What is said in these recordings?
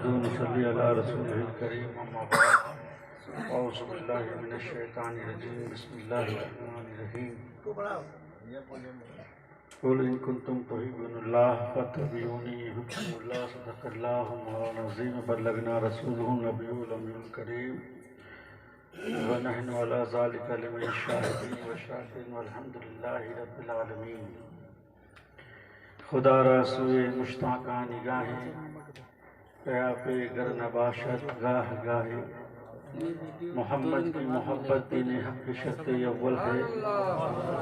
نحمده ونصلي على رسوله الكريم أما بعد أعوذ بالله من الشيطان الرجيم بسم الله الرحمن الرحيم قل إن كنتم تحبون الله فاتبعوني يحببكم الله صدق الله مولانا العظيم بلغنا رسوله النبي الأمي الكريم ونحن على ذلك لمن الشاهدين والشاكرين والحمد لله رب العالمين خدا را سوئے مشتاقاں نگاہیں پیا پہ گر نباشت گاہ گاہے محمد کی محبت دین حق کی شرط اول ہے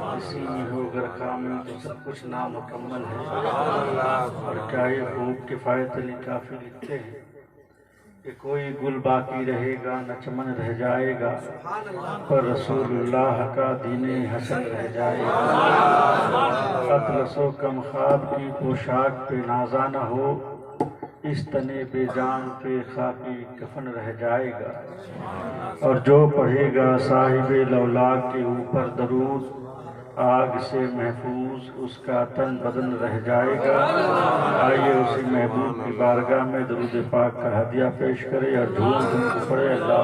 اسی میں ہو گر کامل تو سب کچھ نامکمل ہے اور کیا یہ خوب کفایت علی کافی لکھتے ہیں کہ کوئی گل باقی رہے گا نہ چمن رہ جائے گا پر رسول اللہ کا دین حسن رہ جائے گا اطلس و کم خواب کی پوشاک پہ نازا نہ ہو اس تنے بے جان پہ خاکی کفن رہ جائے گا اور جو پڑھے گا صاحب لولاک کے اوپر درود آگ سے محفوظ اس کا تن بدن رہ جائے گا آئیے اسی محبوب کی بارگاہ میں درود پاک کا ہدیہ پیش کرے اور دھوم پڑے اللہ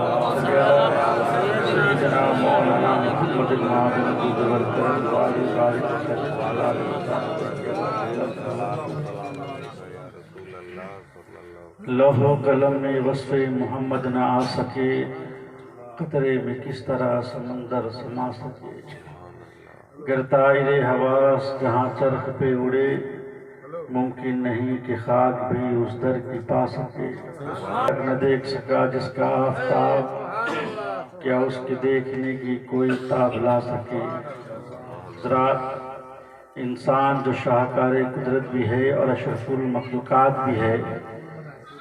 سیدنا مولانا محمد المعظم دوبر کرم والی بارک لوح و قلم میں وصف محمد نہ آ سکے قطرے میں کس طرح سمندر سما سکے گر طائر حواس جہاں چرخ پہ اڑے ممکن نہیں کہ خاک بھی اس در کی پا سکے نہ دیکھ سکا جس کا آفتاب کیا اس کے دیکھنے کی کوئی تاب لا سکے ذرا انسان جو شاہکار قدرت بھی ہے اور اشرف المخلوقات بھی ہے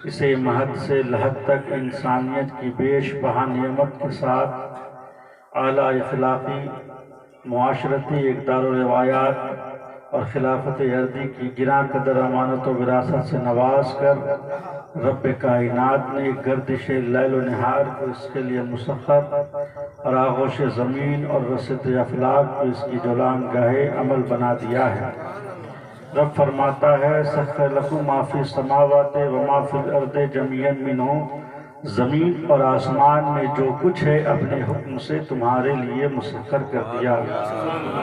اسے مہد سے لحد تک انسانیت کی بیش بہا نعمت کے ساتھ اعلیٰ اخلاقی معاشرتی اقدار و روایات اور خلافت ارضی کی گراں قدر امانت و وراثت سے نواز کر رب کائنات نے گردش لیل و نہار کو اس کے لیے مسخر اور آغوش زمین اور رسط افلاک کو اس کی جولان گاہ عمل بنا دیا ہے رب فرماتا ہے سخر لکم ما فی السماوات و ما فی الارض جمیعا منہ زمین اور آسمان میں جو کچھ ہے اپنے حکم سے تمہارے لیے مسخر کر دیا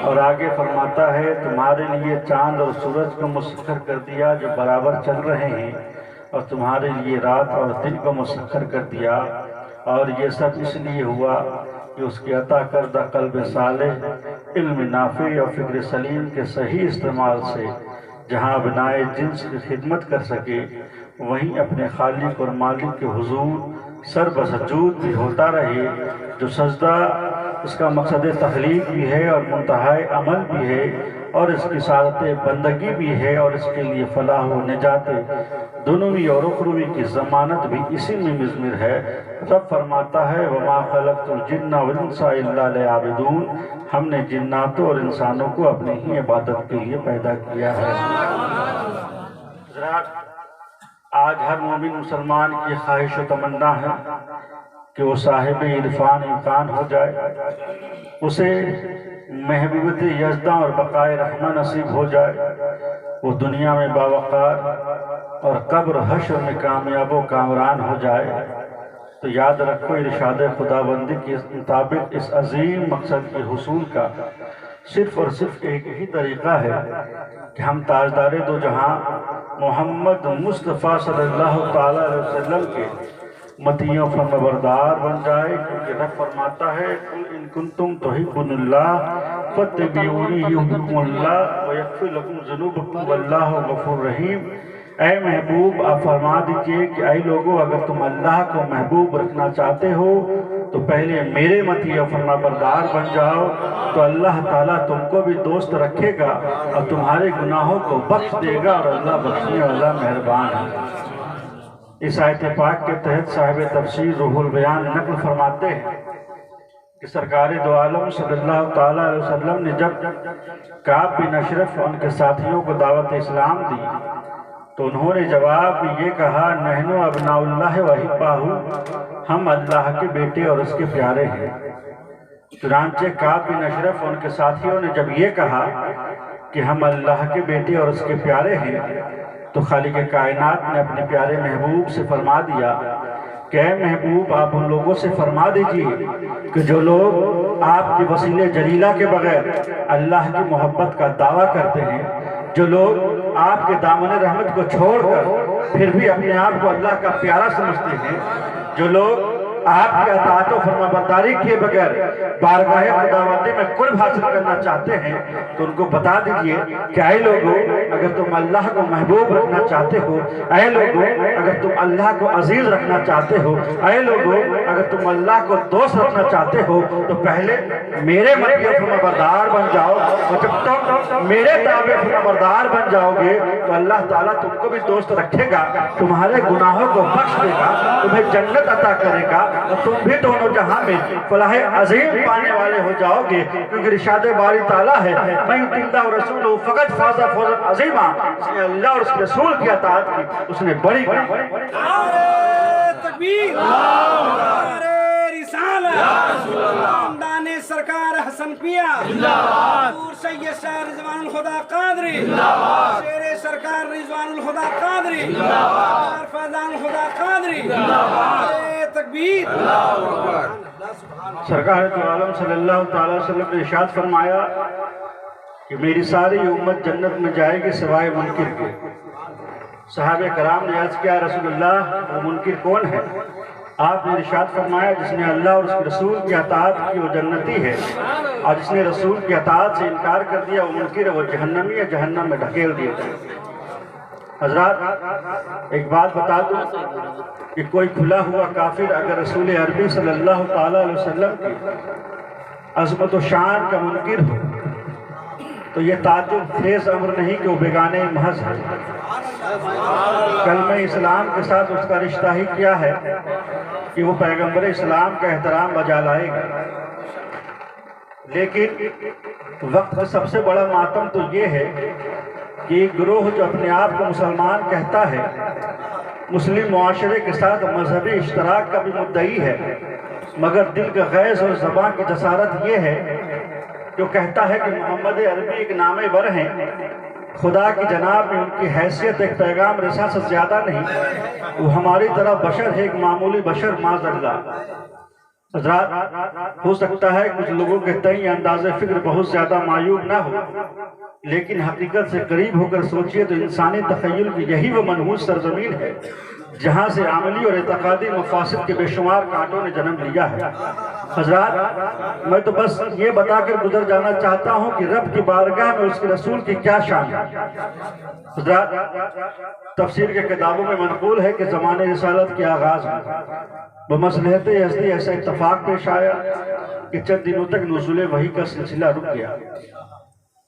اور آگے فرماتا ہے تمہارے لیے چاند اور سورج کو مسخر کر دیا جو برابر چل رہے ہیں اور تمہارے لیے رات اور دن کو مسخر کر دیا اور یہ سب اس لیے ہوا کہ اس کی عطا کردہ قلب صالح علم نافع اور فکر سلیم کے صحیح استعمال سے جہاں بنائے جنس کی خدمت کر سکے وہیں اپنے خالق اور مالک کے حضور سر بسجود بھی ہوتا رہے جو سجدہ اس کا مقصد تخلیق بھی ہے اور منتہائی عمل بھی ہے اور اس کی سعادت بندگی بھی ہے اور اس کے لیے فلاح و نجات دنوی اور اخروی کی ضمانت بھی اسی میں مضمر ہے رب فرماتا ہے وَمَا خَلَقْتُ الْجِنَّ وَالْإِنسَ إِلَّا لِيَعْبُدُونَ ہم نے جناتوں اور انسانوں کو اپنی ہی عبادت کے لیے پیدا کیا ہے آج ہر مومن مسلمان کی خواہش و تمنا ہے کہ وہ صاحب عرفان امکان ہو جائے اسے محبوبیت یزداں اور بقائے رحمہ نصیب ہو جائے وہ دنیا میں باوقار اور قبر حشر میں کامیاب و کامران ہو جائے تو یاد رکھو ارشاد خداوندی کے مطابق اس عظیم مقصد کے حصول کا صرف اور صرف ایک ہی طریقہ ہے کہ ہم تاجدار دو جہاں محمد مصطفیٰ صلی اللہ تعالیٰ علیہ وسلم کے مطیع فرمانبردار بن جائے کیونکہ رب فرماتا ہے قُلْ إِن كُنتُمْ تُحِبُّونَ اللَّهَ فَاتَّبِعُونِي يُحْبِبْكُمُ اللَّهُ وَيَغْفِرْ لَكُمْ ذُنُوبَكُمْ وَاللَّهُ غَفُورٌ رَحِيمٌ اے محبوب آپ فرما دیجئے کہ اے لوگوں اگر تم اللہ کو محبوب رکھنا چاہتے ہو تو پہلے میرے مطیع فرمانبردار بن جاؤ تو اللہ تعالیٰ تم کو بھی دوست رکھے گا اور تمہارے گناہوں کو بخش دے گا اور اللہ بخشنے والا مہربان ہے اس آیت پاک کے تحت صاحب تفسیر روح البیان نقل فرماتے ہیں کہ سرکار دو عالم صلی اللہ تعالیٰ علیہ وسلم نے جب کعب بن اشرف ان کے ساتھیوں کو دعوت اسلام دی تو انہوں نے جواب میں یہ کہا نحن ابناء اللہ وحباہ ہم اللہ کے بیٹے اور اس کے پیارے ہیں چنانچہ کعب بن اشرف ان کے ساتھیوں نے جب یہ کہا کہ ہم اللہ کے بیٹے اور اس کے پیارے ہیں تو خالق کائنات نے اپنے پیارے محبوب سے فرما دیا کہ اے محبوب آپ ان لوگوں سے فرما دیجئے کہ جو لوگ آپ کی وسیلے جلیلہ کے بغیر اللہ کی محبت کا دعویٰ کرتے ہیں، جو لوگ آپ کے دامن رحمت کو چھوڑ کر پھر بھی اپنے آپ کو اللہ کا پیارا سمجھتے ہیں، جو لوگ آپ کی اطاعت و فرما برداری کیے بغیر بارگاہ خداوندی میں قرب حاصل کرنا چاہتے ہیں، تو ان کو بتا دیجئے کہ اے لوگوں اگر تم اللہ کو محبوب رکھنا چاہتے ہو، اے لوگوں اگر تم اللہ کو عزیز رکھنا چاہتے ہو، اے لوگوں اگر تم اللہ کو دوست رکھنا چاہتے ہو، تو پہلے میرے مطیع فرما بردار بن جاؤ، اور جب تم میرے تابع فرما بردار بن جاؤ گے تو اللہ تعالیٰ تم کو بھی دوست رکھے گا، تمہارے گناہوں کو بخش دے گا، تمہیں جنت عطا کرے گا، اور تم بھی دونوں جہاں میں فلاح عظیم پانے والے ہو جاؤ گے، کیونکہ ارشاد باری تعالیٰ ہے میں یطع اللہ ورسولہ فقد فاز فوزا عظیما، اس نے اللہ اور اس کے رسول کی اطاعت کی اس نے بڑی کامیابی پائی۔ نعرہ تکبیر، نعرہ رسالت، خاندان سرکار حسن پیا، حضور سید شاہ رضوان الخدا قادری، شیر سرکار رضوان الخدا قادری، فیضان الخدا قادری، نعرہ تکبیر۔ سرکار دو عالم صلی اللہ تعالیٰ علیہ وسلم نے ارشاد فرمایا کہ میری ساری امت جنت میں جائے گی سوائے منکر کے۔ صحابہ کرام نے عرض کیا رسول اللہ وہ منکر کون ہے؟ آپ نے ارشاد فرمایا جس نے اللہ اور اس کے رسول کی اطاعت کی وہ جنتی ہے، اور جس نے رسول کی اطاعت سے انکار کر دیا وہ منکر ہے، وہ جہنمی ہے، جہنم میں ڈھکیل دیا جائے۔ حضرات ایک بات بتا دوں کہ کوئی کھلا ہوا کافر اگر رسول عربی صلی اللہ تعالیٰ علیہ وسلم کی عظمت و شان کا منکر ہو تو یہ تعجب خیز امر نہیں کہ وہ بیگانہ محض ہے۔ کلمہ اسلام کے ساتھ اس کا رشتہ ہی کیا ہے کہ وہ پیغمبر اسلام کا احترام بجا لائے گا، لیکن وقت کا سب سے بڑا ماتم تو یہ ہے کہ ایک گروہ جو اپنے آپ کو مسلمان کہتا ہے، مسلم معاشرے کے ساتھ مذہبی اشتراک کا بھی مدعی ہے، مگر دل کا غیظ اور زبان کی جسارت یہ ہے جو کہتا ہے کہ محمد عربی ایک نام بر ہیں، خدا کی جناب میں ان کی حیثیت ایک پیغام رساں سے زیادہ نہیں، وہ ہماری طرح بشر ہے، ایک معمولی بشر معاذ اللہ۔ حضرات ہو سکتا ہے کچھ لوگوں کے تئیں انداز فکر بہت زیادہ معیوب نہ ہو، لیکن حقیقت سے قریب ہو کر سوچئے تو انسانی تخیل کی یہی وہ منحوس سرزمین ہے جہاں سے عملی اور اعتقادی مفاسد کے بے شمار کانٹوں نے جنم لیا ہے۔ حضرات میں تو بس یہ بتا کر گزر جانا چاہتا ہوں کہ رب کی بارگاہ میں اس کے رسول کی کیا شان ہے۔ حضرات تفسیر کے کتابوں میں منقول ہے کہ زمانے رسالت کے آغاز میں بمصلحت یزدی ایسا اتفاق پیش آیا کہ چند دنوں تک نزول وحی کا سلسلہ رک گیا۔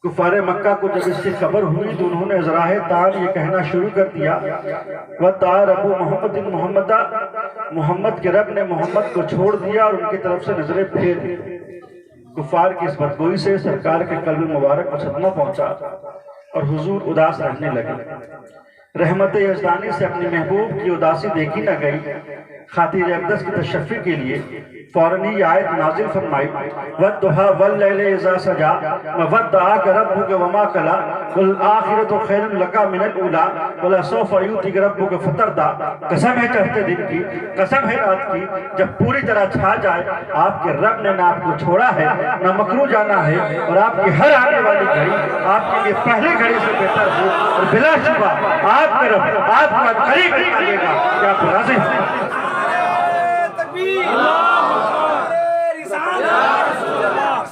کفار مکہ کو جب اس کی خبر ہوئی تو انہوں نے ذراہ تان یہ کہنا شروع کر دیا وَتَعَ رَبُّ مُحَمَّدٍ مُحَمَّدًا، محمد کے رب نے محمد کو چھوڑ دیا اور ان کی طرف سے نظریں پھیر دی۔ کفار کی اس بدگوئی سے سرکار کے قلب مبارک کو صدمہ پہنچا اور حضور اداس رہنے لگے۔ رحمت یزدانی سے اپنی محبوب کی اداسی دیکھی نہ گئی، خاطر اقدس کی تشفی کے لیے فوراً ہی آیت نازل فرمائی وَالضُّحَىٰ وَاللَّيْلِ إِذَا سَجَىٰ وَوَدَّعَكَ رَبُّكَ وَمَا قَلَىٰ وَالْآخِرَةُ خَيْرٌ لَكَ مِنَ الْأُولَىٰ وَلَسَوْفَ يُؤْتِيكَ رَبُّكَ فَتَرْضَىٰ۔ قسم ہے چڑھتے دن کی، قسم ہے رات کی، جب پوری طرح چھا جائے آپ کے رب نے نہ آپ کو چھوڑا ہے نہ مکرو جانا ہے، اور آپ کی ہر آنے والی گھڑی آپ کے لیے پہلی گھڑی سے بہتر ہو، اور بلا شبہ آپ کے رب آپ کا قریب کرے گا کہ آپ راضی ہیں۔ تکبیر،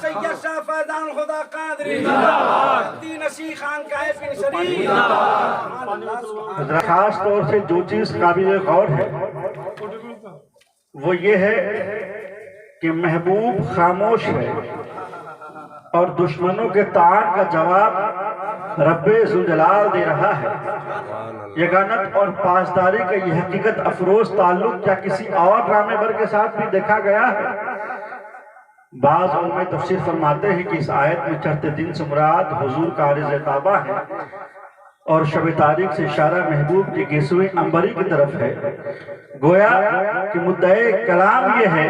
سید شاہ فیضان خدا قادری، مفتی نشی خان کائف بن شریف۔ خاص طور سے جو چیز قابل غور ہے وہ یہ ہے کہ محبوب خاموش ہے اور دشمنوں کے طعن کا جواب رب ذوالجلال دے رہا ہے۔ یگانت اور پاسداری کا یہ حقیقت افروز تعلق کیا کسی اور ڈرامے بر کے ساتھ بھی دیکھا گیا ہے؟ بعض علماء تفسیر فرماتے ہیں کہ اس آیت میں چڑھتے دن سے مراد حضور کا عارض تابہ ہے اور شب تاریخ سے اشارہ محبوب کی گیسویں انبری کی طرف ہے۔ گویا کہ مدعے کلام یہ ہے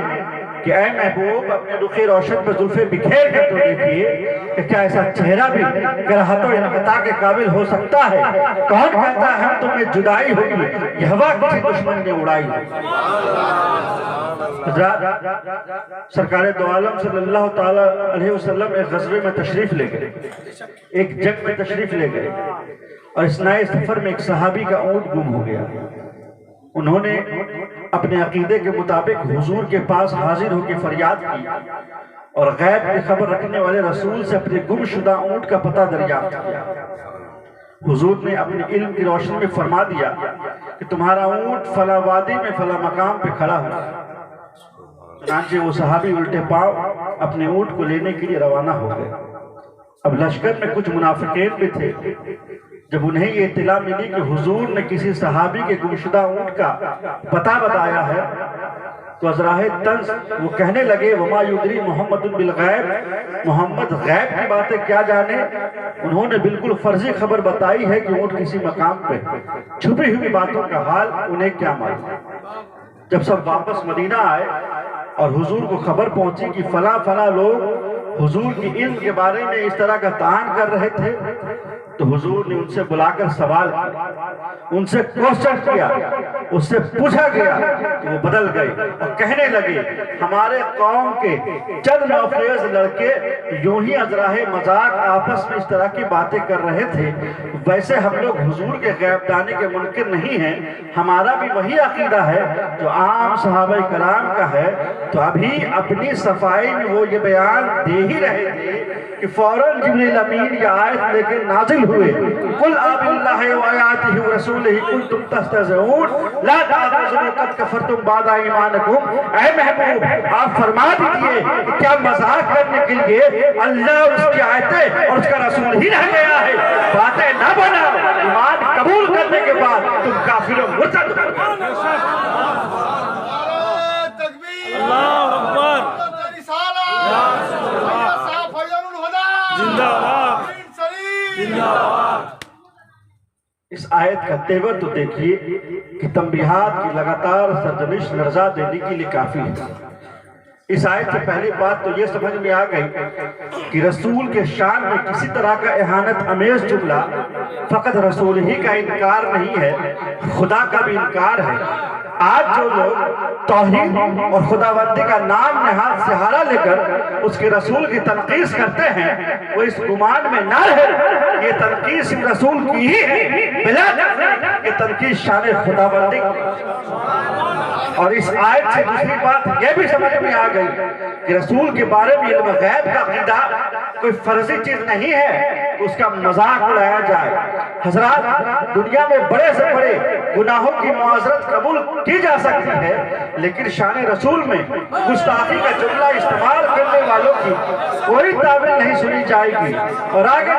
کہ اے محبوب اپنے رخ روشن پر زلفیں بکھیر کر تو دیکھیے کہ کیا ایسا چہرہ بھی گرہت و انقطاع کے قابل ہو سکتا ہے؟ کون کہتا ہے ہم تمہیں جدائی ہوگی یہ ہوا کسی دشمن نے اڑائی؟ حضرات سرکار دو عالم صلی اللہ تعالی علیہ وسلم ایک غزوے میں تشریف لے گئے، ایک جنگ میں تشریف لے گئے، اور اس نئے سفر میں ایک صحابی کا اونٹ گم ہو گیا۔ انہوں نے اپنے عقیدے کے مطابق حضور کے پاس حاضر ہو کے فریاد کی اور غیب کی خبر رکھنے والے رسول سے اپنے گم شدہ اونٹ کا پتہ دریافت کیا۔ حضور نے اپنے علم کی روشنی میں فرما دیا کہ تمہارا اونٹ فلاں وادی میں فلاں مقام پہ کھڑا ہوا۔ چنانچہ وہ صحابی الٹے پاؤں اپنے اونٹ کو لینے کے لیے روانہ ہو گئے۔ اب لشکر میں کچھ منافقین بھی تھے۔ جب انہیں یہ اطلاع ملی کہ حضور نے کسی صحابی کے گمشدہ اونٹ کا پتہ بتایا ہے تو ازراہ طنز وہ کہنے لگے وما یدری محمد بالغیب، محمد غیب کی باتیں کیا جانے۔ انہوں نے بالکل فرضی خبر بتائی ہے کہ اونٹ کسی مقام پہ، چھپی ہوئی باتوں کا حال انہیں کیا معلوم۔ جب سب واپس مدینہ آئے اور حضور کو خبر پہنچی کہ فلاں فلاں لوگ حضور کی علم کے بارے میں اس طرح کا طعن کر رہے تھے تو حضور نے ان سے بلا کر سوال کیا، ان سے کوشچن کیا، اس سے پوچھا گیا تو وہ بدل گئے اور کہنے لگے ہمارے قوم کے چند نوخیز لڑکے یوں ہی ازراہ مذاق آپس میں اس طرح کی باتیں کر رہے تھے، ویسے ہم لوگ حضور کے غیب دانی کے منکر نہیں ہیں، ہمارا بھی وہی عقیدہ ہے جو عام صحابہ کرام کا ہے۔ تو ابھی اپنی صفائی میں وہ یہ بیان دے ہی رہے تھے کہ فوراً جبریل امین یہ آیت لے کے نازل ہوئے قل آب اللہ و آیاتہ و رسولہ کنتم تستہزئون لا تعتذروا قد کفرتم بعد ایمانکم۔ اے محبوب آپ فرما دیجئے کہ کیا مذاق کرنے کے لیے اللہ اور اس کی آیتیں اور اس کا رسول ہی رہ گیا ہے؟ باتیں نہ بناؤ، ایمان قبول کرنے کے بعد تم کافر و مرتد ہو۔ اللہ اکبر، اس آیت کا تیور تو دیکھیے کہ تنبیہات کی لگاتار سرزنش لرزا دینے کے لیے کافی ہے۔ اس آیت سے پہلی بات تو یہ سمجھ میں آ گئی کہ رسول کے شان میں کسی طرح کا اہانت امیز جملہ فقط رسول ہی کا انکار نہیں ہے، خدا کا بھی انکار ہے۔ آج جو لوگ توحید اور خداوندی کا نام نہاد سہارا لے کر اس کے رسول کی تنقیص کرتے ہیں وہ اس گمان میں نہ رہے یہ تنقیص رسول کی ہی ہے، بلا یہ تنقیص شان خداوندی۔ اور اس آیت سے دوسری بات یہ بھی سمجھ میں آ گئی کہ رسول کے بارے میں علم غیب کا عقیدہ کوئی فرضی چیز نہیں ہے کہ اس کا مذاق اڑایا جائے۔ حضرات دنیا میں بڑے سے بڑے گناہوں کی معذرت قبول کی جا سکتی ہے لیکن شان رسول میں گستاخی کا جملہ استعمال کرنے والوں کی کوئی تعبیر نہیں سنی جائے گی۔ اور آگے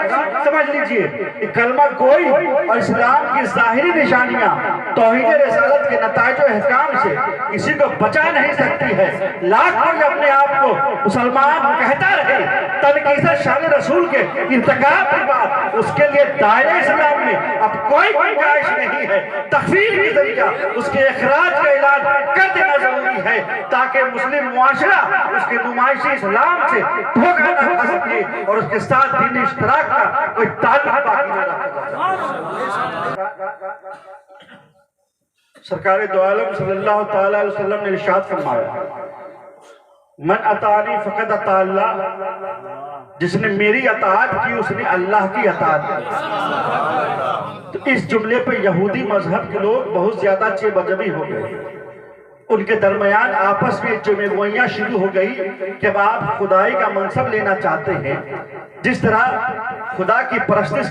سمجھ لیجئے کہ کلمہ گوئی اور اسلام کی ظاہری نشانیاں توحید رسالت کے نتائج و احکام سے کسی کو بچا نہیں سکتی ہے۔ لاکھ کوئی اپنے آپ کو مسلمان کہتا رہے، تنقیص شان رسول کے ارتکاب کی بات اس کے لیے دائرہ اسلام میں اب کوئی گنجائش نہیں ہے۔ تخفیف کے ذریعہ اس کے اخراج کا اعلان کر دینا ضروری ہے تاکہ مسلم معاشرہ اس کے نمائشی اسلام سے دھوکہ نہ کھا سکے اور اس کے ساتھ دینی اشتراک کا کوئی تعلق باقی نہ رکھا۔ سرکار دو عالم صلی اللہ تعالی علیہ وسلم نے ارشاد فرمایا من اطاعنی فقد اطاع اللہ، جس نے میری اطاعت کی اس نے اللہ کی اطاعت کی۔ تو اس جملے پہ یہودی مذہب کے لوگ بہت زیادہ چیبجبی ہو گئے، ان کے درمیان آپس میں جمگوئیاں شروع ہو گئی کہ اب آپ خدائی کا منصب لینا چاہتے ہیں، جس طرح خدا کی پرستش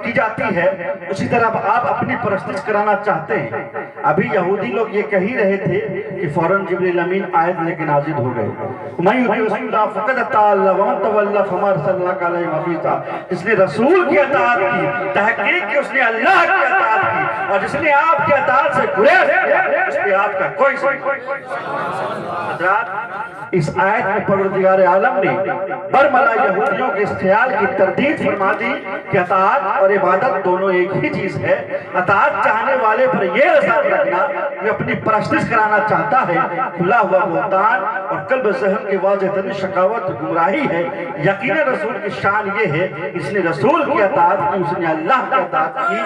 کی جاتی ہے اسی طرح آپ اپنی پرستش کرانا چاہتے ہیں۔ ابھی یہودی لوگ یہ کہہ رہے تھے کہ فوراً جبریل امین آیت لے کے نازل ہو گئے من یطیع الرسول فقد اطاع اللہ ومن تولی فما ارسلناک علیہم حفیظا۔ جس نے رسول کی اطاعت کی تحقیق کہ اس نے اللہ کی اطاعت کی، اور جس نے آپ کی اطاعت سے گریز کیا اس پہ آپ کا کوئی حضرات اس آیت میں پروردگار عالم نے برملا یہودیوں کے اس خیال کی تردید فرما دی کہ اطاعت اور عبادت دونوں ایک ہی چیز ہے. اطاعت چاہنے والے پر یہ الزام رکھنا کہ اپنی پرستش کرانا چاہتا ہے کھلا ہوا بہتان اور قلب ذہن کی واضح ترین شقاوت گمراہی ہے. یقینا رسول کی شان یہ ہے اس نے رسول کی اطاعت کی, اس نے اللہ کی اطاعت کی.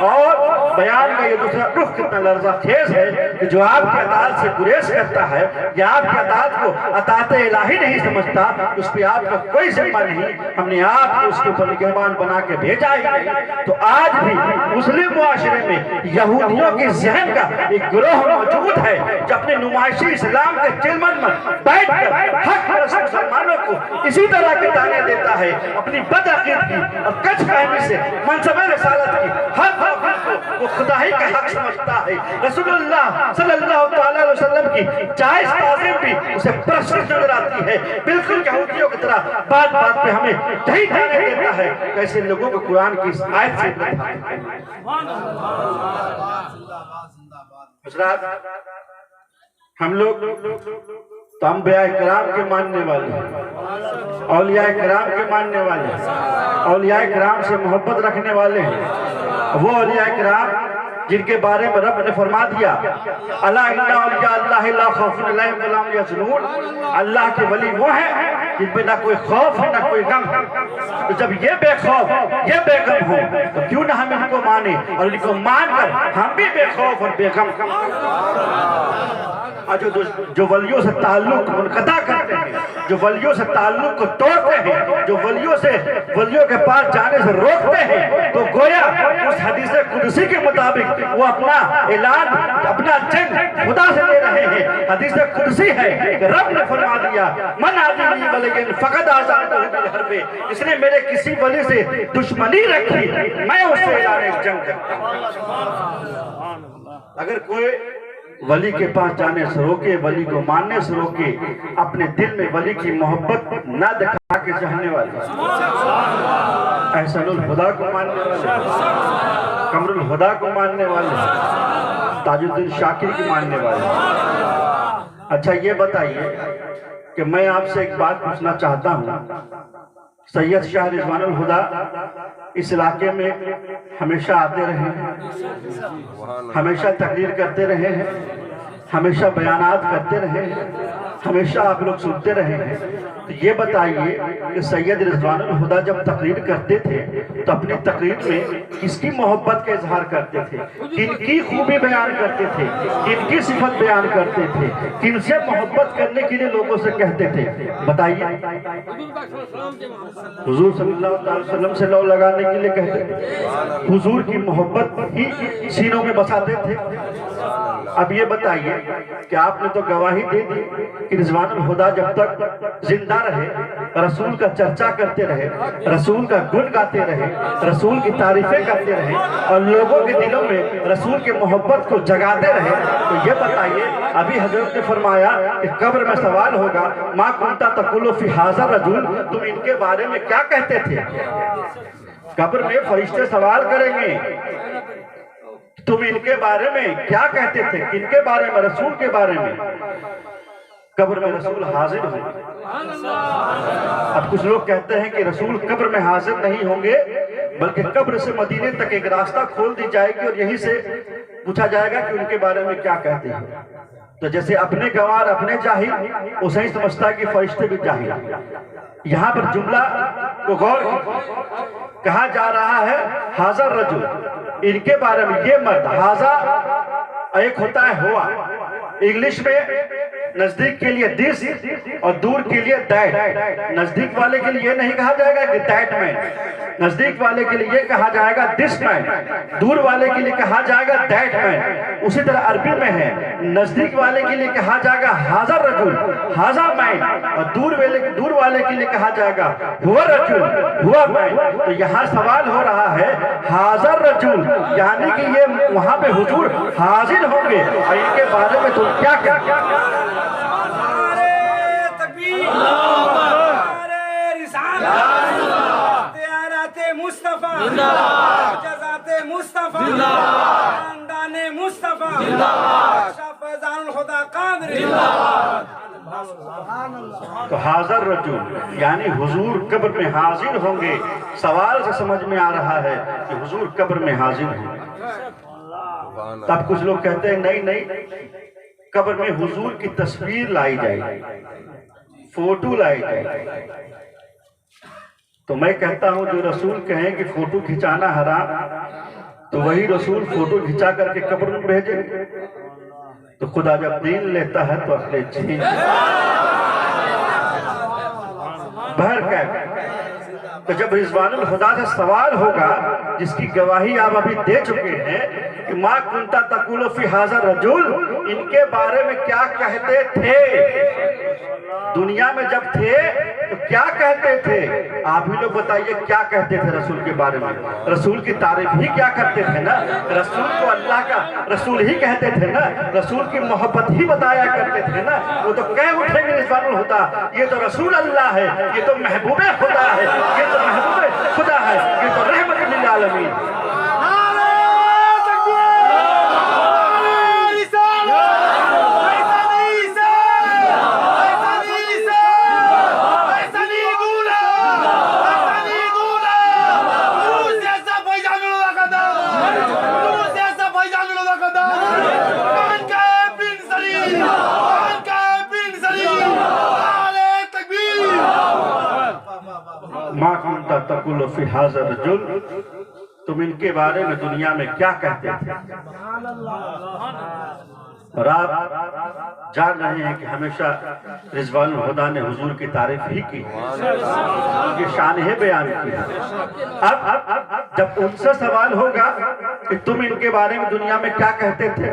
اور بیان کا یہ دوسرا رخ کتنا لرزہ خیز ہے کہ جو آپ کی اطاعت سے گریز کرتا ہے یا آپ کی اطاعت کو اطاعت الہی نہیں سمجھتا اس پہ آپ کا کوئی ذمہ نہیں. ہم نے آپ کو اس کے اوپر نگہبان بنا کے بھیجا ہی نہیں. تو آج بھی مسلم معاشرے میں یہودیوں کے ذہن کا ایک گروہ موجود ہے جو اپنے نمائشی اسلام کے چلمن میں بیٹھ کر حق پرست مسلمانوں کو اسی طرح کے تعنے دیتا ہے. اپنی بدعقیدگی اور کچھ فہمی سے منصب رسالت کی ہر وہ خدائی کا حق سمجھتا ہے. رسول اللہ صلی اللہ علیہ وسلم کی جائز تعظیم بھی اسے پرست نظر آتی ہے. بالکل یہودیوں کی طرح بات بات پہ ہمیں دہی تعنے دیتا ہے. کیسے لوگوں کو قرآن کی اس آیت سے حضرات ہم لوگ تو انبیاء کرام کے ماننے والے ہیں, اولیاء کرام کے ماننے والے ہیں, اولیاء کرام سے محبت رکھنے والے ہیں. وہ اولیاء کرام جن کے بارے میں رب نے فرما دیا الا ان اولیاء اللہ لا خوف علیہم ولا هم یحزنون, اللہ کے ولی وہ ہیں جن پہ نہ کوئی خوف ہے نہ کوئی غم ہے. تو جب یہ بے خوف یہ بے غم ہو تو کیوں نہ ہم ان کو مانیں اور ان کو مان کر ہم بھی بے خوف اور بے غم. جو ولیوں سے تعلق منقطع کرتے ہیں, جو ولیوں سے تعلق کو توڑتے ہیں, جو ولیوں کے پاس جانے سے روکتے ہیں, تو گویا اس حدیث قدسی کے مطابق وہ اپنا اعلان اپنا جنگ خدا سے لے رہے ہیں. حدیث قدسی ہے کہ رب نے فرما دیا من عادی لی ولی فقد آزادہ بالحرب, اس نے میرے کسی ولی سے دشمنی رکھی میں اس سے اعلان جنگ کرتا. اگر کوئی ولی کے پاس جانے سے روکے, ولی کو ماننے سے روکے, اپنے دل میں ولی کی محبت نہ دکھا کے چاہنے والے, احسن الہدا کو ماننے والے, قمر الہدا کو ماننے والے, تاج الدین شاکر کی ماننے والے. اچھا یہ بتائیے کہ میں آپ سے ایک بات پوچھنا چاہتا ہوں. سید شاہ رضوان الہدا اس علاقے میں ہمیشہ آتے رہے ہیں, ہمیشہ تقریر کرتے رہے ہیں, ہمیشہ بیانات کرتے رہے ہیں, ہمیشہ آپ لوگ سنتے رہے ہیں. تو یہ بتائیے کہ سید رضوان الہدا جب تقریر کرتے تھے تو اپنی تقریر میں کس کی محبت کا اظہار کرتے تھے, کن کی خوبی بیان کرتے تھے, کن کی صفت بیان کرتے تھے, کن سے محبت کرنے کے لیے لوگوں سے کہتے تھے؟ بتائیے. حضور صلی اللہ علیہ وسلم سے لو لگانے کے لیے کہتے تھے, حضور کی محبت ہی سینوں میں بساتے تھے. اب یہ بتائیے کہ آپ نے تو گواہی دے دی کہ رضوان الہدا جب تک زندہ رہے رسول کا چرچا کرتے رہے, رسول کا گن گاتے رہے, رسول کی تعریفیں کرتے رہے اور لوگوں کے دلوں میں رسول کی محبت کو جگاتے رہے. تو یہ بتائیے ابھی حضرت نے فرمایا کہ قبر میں سوال ہوگا ما کنتا تقول فی ھذا الرجل, تم ان کے بارے میں کیا کہتے تھے؟ قبر میں فرشتے سوال کریں گے تم ان کے بارے میں کیا کہتے تھے, کن کے بارے میں؟ رسول کے بارے میں. قبر میں رسول حاضر ہوں گے. اب کچھ لوگ کہتے ہیں کہ رسول قبر میں حاضر نہیں ہوں گے بلکہ قبر سے مدینے تک ایک راستہ کھول دی جائے گی اور یہیں سے پوچھا جائے گا کہ ان کے بارے میں کیا کہتے ہیں. تو جیسے اپنے گوار اپنے جاہل, اسے ہی سمجھتا ہے کہ فرشتے بھی جاہل. یہاں پر جملہ کو غور کہا جا رہا ہے حاضر رجل, ان کے بارے میں یہ مرد. حاضر ایک ہوتا ہے ہوا, انگلش میں نزدیک کے لیے دس اور دور کے لیے دیٹ. نزدیک والے کے لیے یہ نہیں کہا جائے گا کہ دیٹ مین, نزدیک والے کے لیے یہ کہا جائے گا دس مین, دور والے کے لیے کہا جائے گا دیٹ مین. اسی طرح عربی میں ہے نزدیک والے کے لیے کہا جائے گا حاضر رجل, حاضر مین, اور دور والے کے لیے کہا جائے گا ہوا رجل, ہوا مین. تو یہاں سوال ہو رہا ہے حاضر رجل یعنی کہ یہ وہاں پہ حضور حاضر ہوں گے اور ان کے بارے میں تم کیا کہتے ہیں؟ مصطفیٰ جزات مصطفیٰ خاندان مصطفیٰ الہدا قادری تو حاضر رجل یعنی حضور قبر میں حاضر ہوں گے. سوال سے سمجھ میں آ رہا ہے کہ حضور قبر میں حاضر ہوں گے. تب کچھ لوگ کہتے ہیں نہیں قبر میں حضور کی تصویر لائی جائے گی, فوٹو لائی جائے گی. تو میں کہتا ہوں جو رسول کہیں کہ فوٹو کھچانا حرام, تو وہی رسول فوٹو کھچا کر کے قبر میں بھیجے. تو خدا جب دین لیتا ہے تو اپنے چھین بہر کہہ. تو جب رضوان الخدا سے سوال ہوگا جس کی گواہی آپ ابھی دے چکے ہیں کہ ما کنتا تقول فی حاضر رجل, ان کے بارے میں کیا کہتے تھے دنیا میں جب تھے تو کیا کہتے تھے, آپ ہی لوگ بتائیے کیا کہتے تھے رسول کے بارے میں. رسول کی تعریف ہی کیا کرتے تھے نا, رسول کو اللہ کا رسول ہی کہتے تھے نا, رسول کی محبت ہی بتایا کرتے تھے نا. وہ تو کہہ اٹھے گے رضوان الہدا یہ تو رسول اللہ ہے, یہ تو محبوب خدا ہے, یہ تو محبوب خدا ہے, یہ تو رحمت للعالمین. ما کنتا تقول فی حاضر رجل, تم ان کے بارے میں دنیا میں کیا کہتے تھے. اور آپ جان رہے ہیں کہ ہمیشہ رضوان الہدا نے حضور کی تعریف ہی کی, ان کی شان ہی بیان کی. اب جب ان سے سوال ہوگا کہ تم ان کے بارے میں دنیا میں کیا کہتے تھے,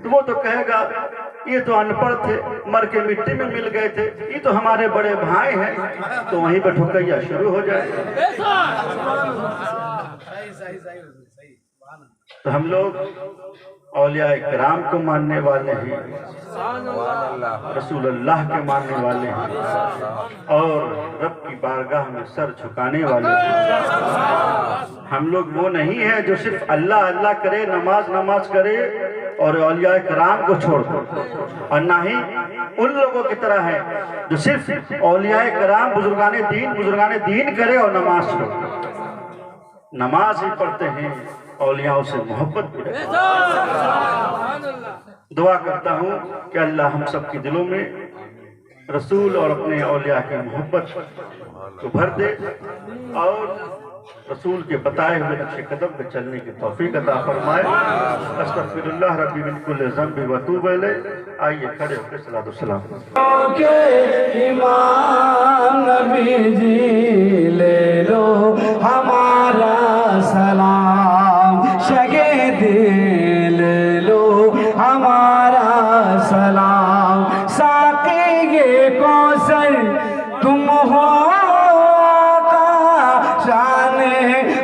تو وہ تو کہے گا یہ تو ان پڑھ تھے, مر کے مٹی میں مل گئے تھے, یہ تو ہمارے بڑے بھائی ہیں. تو وہیں پہ ٹھکیہ شروع ہو جائے. تو ہم لوگ اولیاء کرام کو ماننے والے ہیں, رسول اللہ کے ماننے والے ہیں, اور رب کی بارگاہ میں سر جھکانے والے ہیں. ہم لوگ وہ نہیں ہیں جو صرف اللہ اللہ کرے, نماز کرے اور اولیاء کرام کو چھوڑ دے, اور نہ ہی ان لوگوں کی طرح ہیں جو صرف اولیاء کرام بزرگان دین کرے اور نماز چھوڑ. نماز ہی پڑھتے ہیں, اولیاء سے محبت بھی رکھتے ہیں. دعا کرتا ہوں کہ اللہ ہم سب کی دلوں میں رسول اور اپنے اولیاء کی محبت کو بھر دے, اور رسول کے بتائے ہوئے نقش قدم پہ چلنے کی توفیق عطا فرمائے. استغفر اللہ ربی من کل ذنب واتوب الیہ. آئیے کھڑے ہو کے صلاۃ والسلام. امام نبی جی لے لو ہمارا سلام, شگے دل لو ہمارا سلام. ساقی یہ کوثر تم ہو,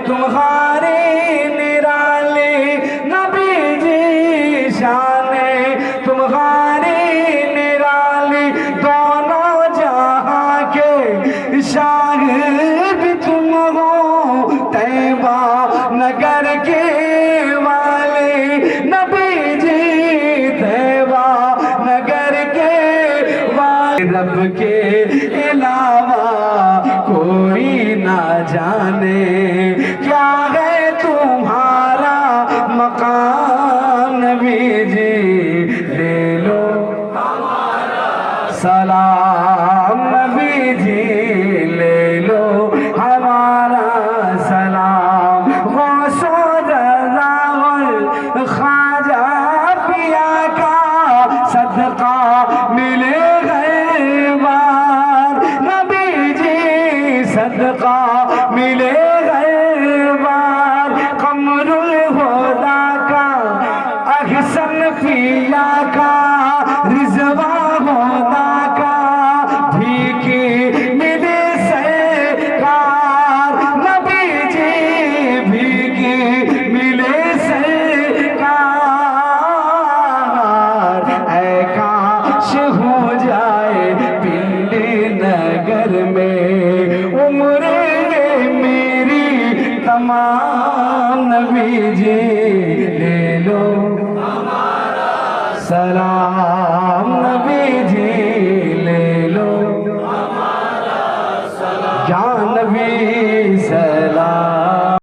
تمہاری نرالی نبی جی شان تمہاری نرالی, دونوں جہاں کے شاہد تم ہو, طیبہ نگر کے والے نبی جی, طیبہ نگر کے والے. رب کے علاوہ کوئی نہ جانے کیا ہے تمہارا مقام. نبی جی لے لو ہمارا سلام, نبی جی لے لو ہمارا سلام. غوث و رضا خواجہ پیا کا صدقہ ملے گئے بار, نبی جی صدقہ ملے گئے بار. قمر الہدا کا احسن پیا کا, رضوان الہدا کا بھیکی ملے سرکار. نبی جی بھیکی ملے سرکار. اے کاش ہو جائے پنڈی نگر میں عمر میری تمام. نبی جی لے لو ہمارا سلام.